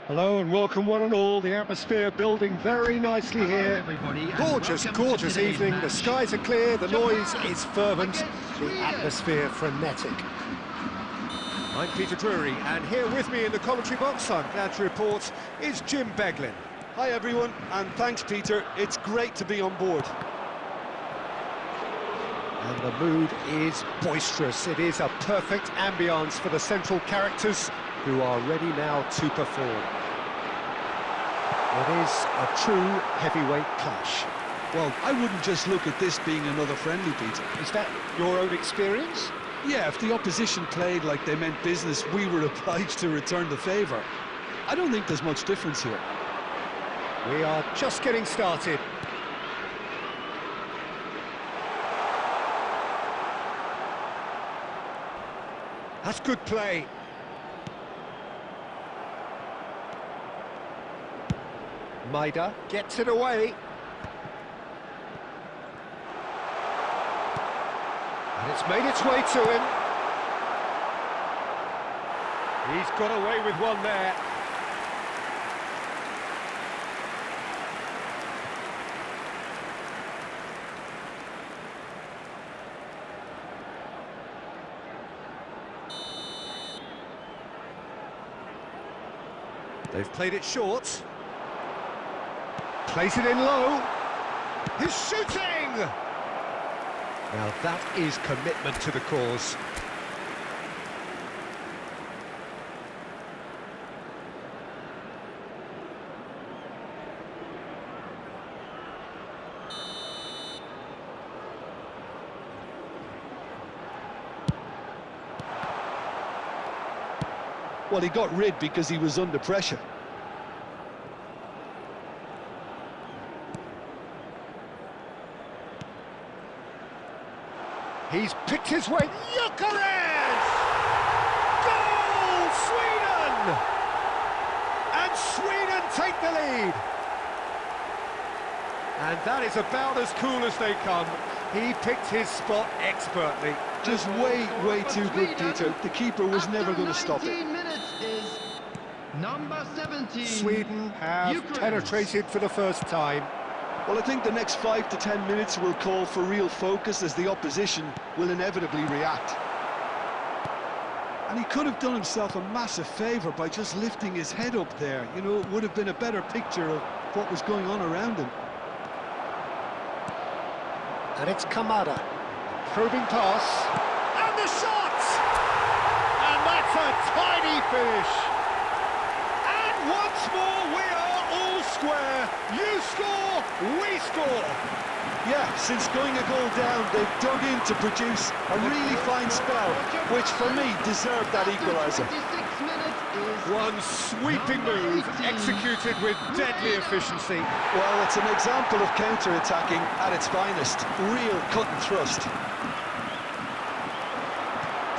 Hello and welcome one and all. The atmosphere building very nicely here. Gorgeous, gorgeous evening. The skies are clear, the noise is fervent, the atmosphere frenetic. I'm Peter Drury, and here with me in the commentary box, I'm glad to report, is Jim Beglin. Hi everyone, and thanks Peter, it's great to be on board. And the mood is boisterous. It is a perfect ambience for the central characters who are ready now to perform. It is a true heavyweight clash. Well, I wouldn't just look at this being another friendly, Peter. Is that your own experience? Yeah, if the opposition played like they meant business, we were obliged to return the favour. I don't think there's much difference here. We are just getting started. That's good play. Maida gets it away. And it's made its way to him. He's got away with one there. They've played it short. Plays it in low. He's shooting! Now that is commitment to the cause. Well, he got rid because he was under pressure. He's picked his way. Gyökeres! Goal! Sweden! And Sweden take the lead. And that is about as cool as they come. He picked his spot expertly. Just way too good, Peter. The keeper was never going to stop it. Number 17. Sweden have penetrated for the first time. Well, I think the next 5 to 10 minutes will call for real focus as the opposition will inevitably react. And he could have done himself a massive favour by just lifting his head up there. You know, it would have been a better picture of what was going on around him. And it's Kamada. Probing pass. And the shot! And that's a tiny finish. And once more we are all square. You score, we score. Yeah, since going a goal down, they've dug in to produce a really fine spell, which for me deserved that equaliser. One sweeping move, executed with deadly efficiency. Well, it's an example of counter-attacking at its finest. Real cut and thrust.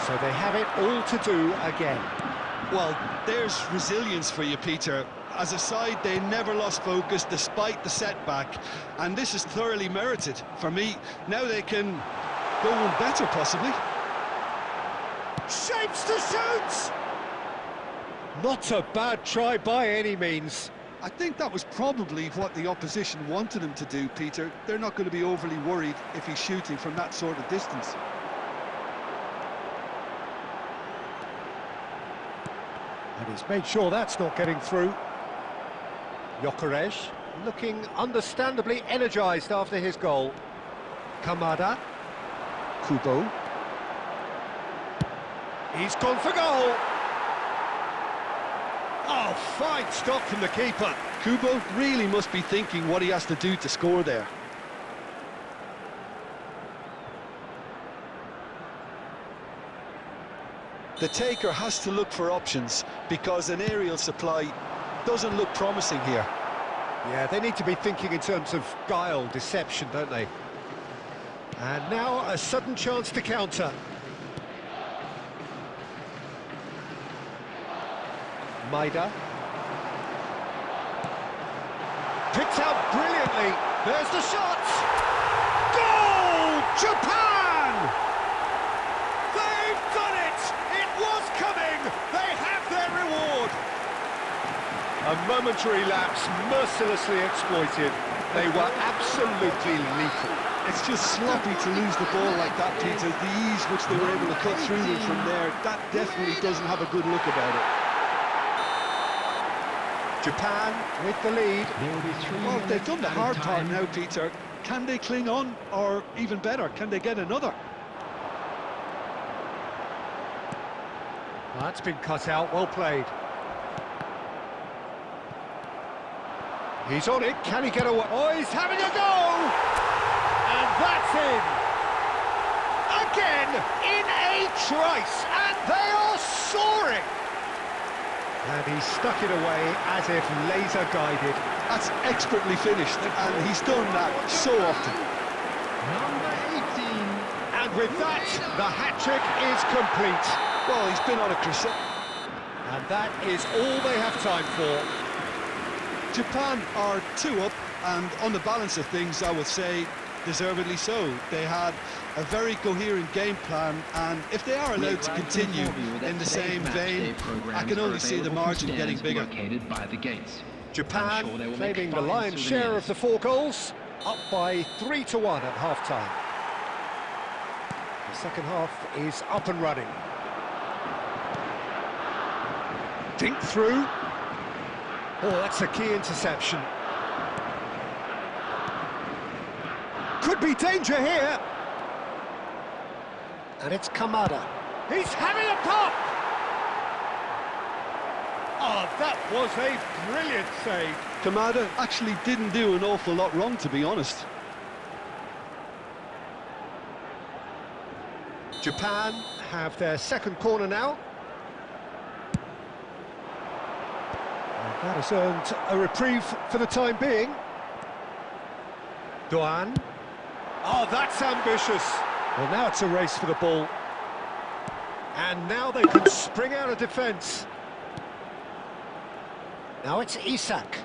So they have it all to do again. Well, there's resilience for you, Peter. As a side, they never lost focus despite the setback, and this is thoroughly merited. For me, now they can go one better, possibly. Shapes to shoot! Not a bad try by any means. I think that was probably what the opposition wanted him to do, Peter. They're not going to be overly worried if he's shooting from that sort of distance. And he's made sure that's not getting through. Gyökeres looking understandably energised after his goal. Kamada. Kubo. He's gone for goal. Oh, fine stop from the keeper. Kubo really must be thinking what he has to do to score there. The taker has to look for options because an aerial supply doesn't look promising here. Yeah, they need to be thinking in terms of guile, deception, don't they? And now a sudden chance to counter. Maida. Picked out brilliantly. There's the shot. Goal! Japan! They've done it! It was coming! They have their reward! A momentary lapse, mercilessly exploited. They were absolutely lethal. It's just sloppy to lose the ball like that, Peter. The ease which they were able to cut through them from there, that definitely doesn't have a good look about it. Japan with the lead. Well, they've done the hard part now, Peter. Can they cling on, or even better, can they get another? That's been cut out, well played. He's on it, can he get away? Oh, he's having a go! And that's in! Again, in a trice, and they are soaring! And he stuck it away as if laser-guided. That's expertly finished, and he's done that so often. Number 18. And with that, the hat-trick is complete. Well, he's been on a crusade. And that is all they have time for. Japan are 2 up, and on the balance of things, I would say deservedly so. They had a very coherent game plan, and if they are allowed to continue in the same vein, I can only see the margin getting bigger. Japan claiming the lion's share of the 4 goals, up by 3-1 at half-time. The second half is up and running. Dink through. Oh, that's a key interception. Could be danger here. And it's Kamada. He's having a pop! Oh, that was a brilliant save. Kamada actually didn't do an awful lot wrong, to be honest. Japan have their second corner now. And that has earned a reprieve for the time being. Doan. Oh, that's ambitious. Well, now it's a race for the ball. And now they can spring out of defence. Now it's Isak.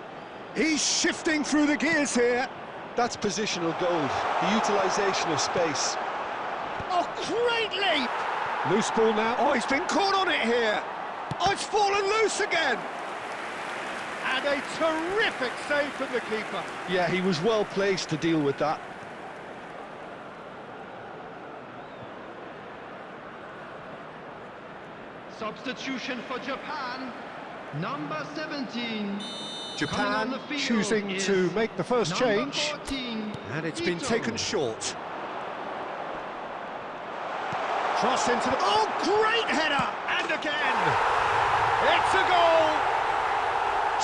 He's shifting through the gears here. That's positional gold, the utilisation of space. Oh, great leap! Loose ball now. Oh, he's been caught on it here. Oh, it's fallen loose again. And a terrific save from the keeper. Yeah, he was well placed to deal with that. Substitution for Japan, number 17. Japan choosing to make the first change, 14, and it's been Ito. taken short. Cross into the... Oh, great header! And again! It's a goal!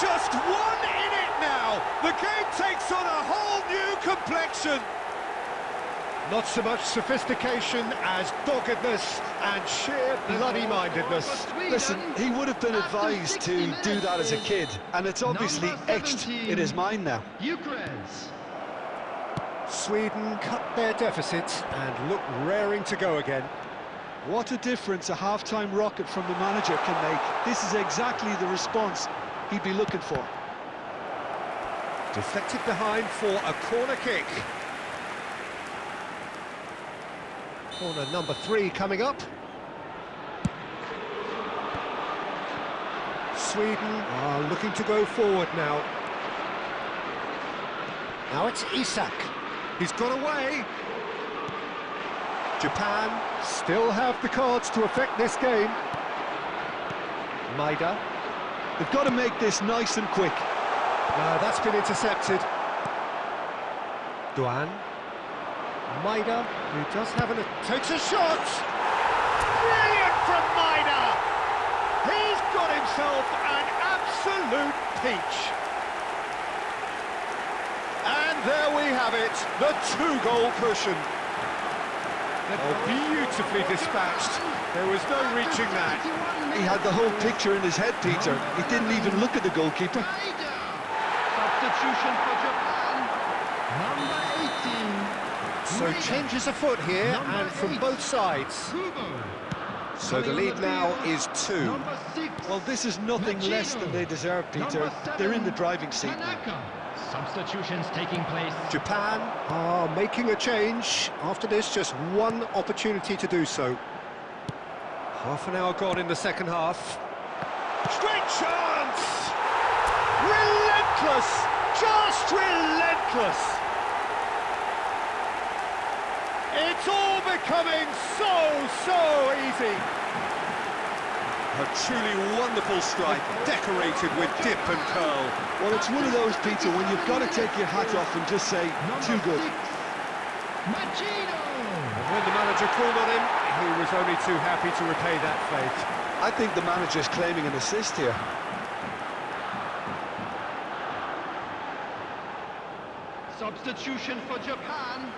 Just 1 in it now! The game takes on a whole new complexion! Not so much sophistication as doggedness and sheer bloody-mindedness. Listen, he would have been advised to do that as a kid, and it's obviously etched in his mind now. Ukraine. Sweden cut their deficit and look raring to go again. What a difference a half-time rocket from the manager can make. This is exactly the response he'd be looking for. Deflected behind for a corner kick. Corner number 3 coming up. Sweden are looking to go forward now. Now it's Isak. He's got away. Japan still have the cards to affect this game. Maida. They've got to make this nice and quick. That's been intercepted. Doan. Maida, who does have takes a shot! Brilliant from Maida! He's got himself an absolute peach. And there we have it, the 2-goal cushion. Oh, beautifully dispatched. There was no reaching that. He had the whole picture in his head, Peter. He didn't even look at the goalkeeper. Substitution for Japan, number 18. So changes afoot here, and from both sides. So the lead now is 2. Number 6. Well, this is nothing less than they deserve, Peter. They're in the driving seat now. Substitutions taking place. Japan are making a change. After this, just 1 opportunity to do so. Half an hour gone in the second half. Straight chance! relentless, just relentless. It's all becoming so easy. A truly wonderful strike, decorated with dip and curl. Well, it's one of those, Peter, when you've got to take your hat off and just say, too good. When the manager called on him, he was only too happy to repay that faith. I think the manager's claiming an assist here. Substitution for Japan.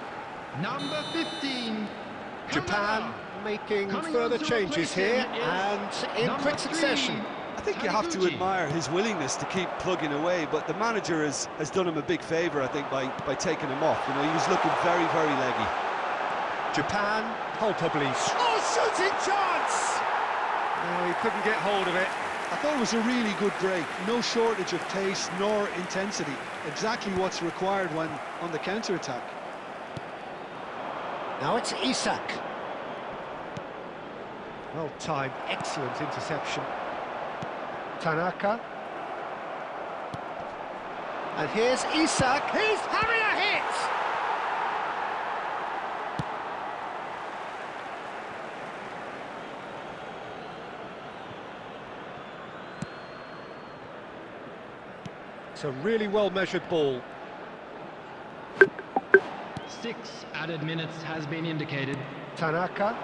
Number 15. Japan making further changes here and in quick succession. I think you have to admire his willingness to keep plugging away, but the manager has done him a big favour, I think, by taking him off. You know, he was looking very, very leggy. Japan culpably. Oh, shooting chance! Oh, he couldn't get hold of it. I thought it was a really good break. No shortage of pace nor intensity. Exactly what's required when on the counter-attack. Now it's Isak. Well timed, excellent interception. Tanaka. And here's Isak. He's having a hit! It's a really well-measured ball. 6 added minutes has been indicated. Tanaka.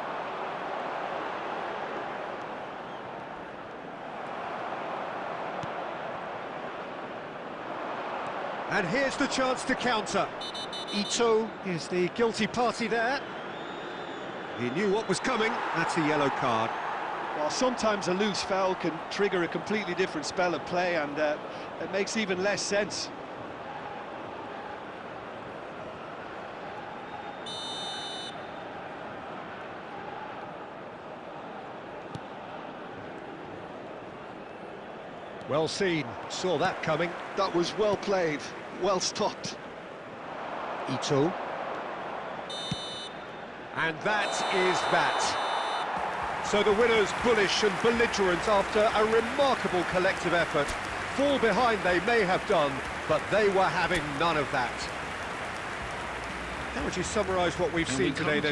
And here's the chance to counter. Ito is the guilty party there. He knew what was coming. That's a yellow card. Well, sometimes a loose foul can trigger a completely different spell of play, and it makes even less sense. Well seen, saw that coming. That was well played, well stopped. Ito. And that is that. So the winners bullish and belligerent after a remarkable collective effort. Fall behind they may have done, but they were having none of that. How would you summarise what we've seen today then?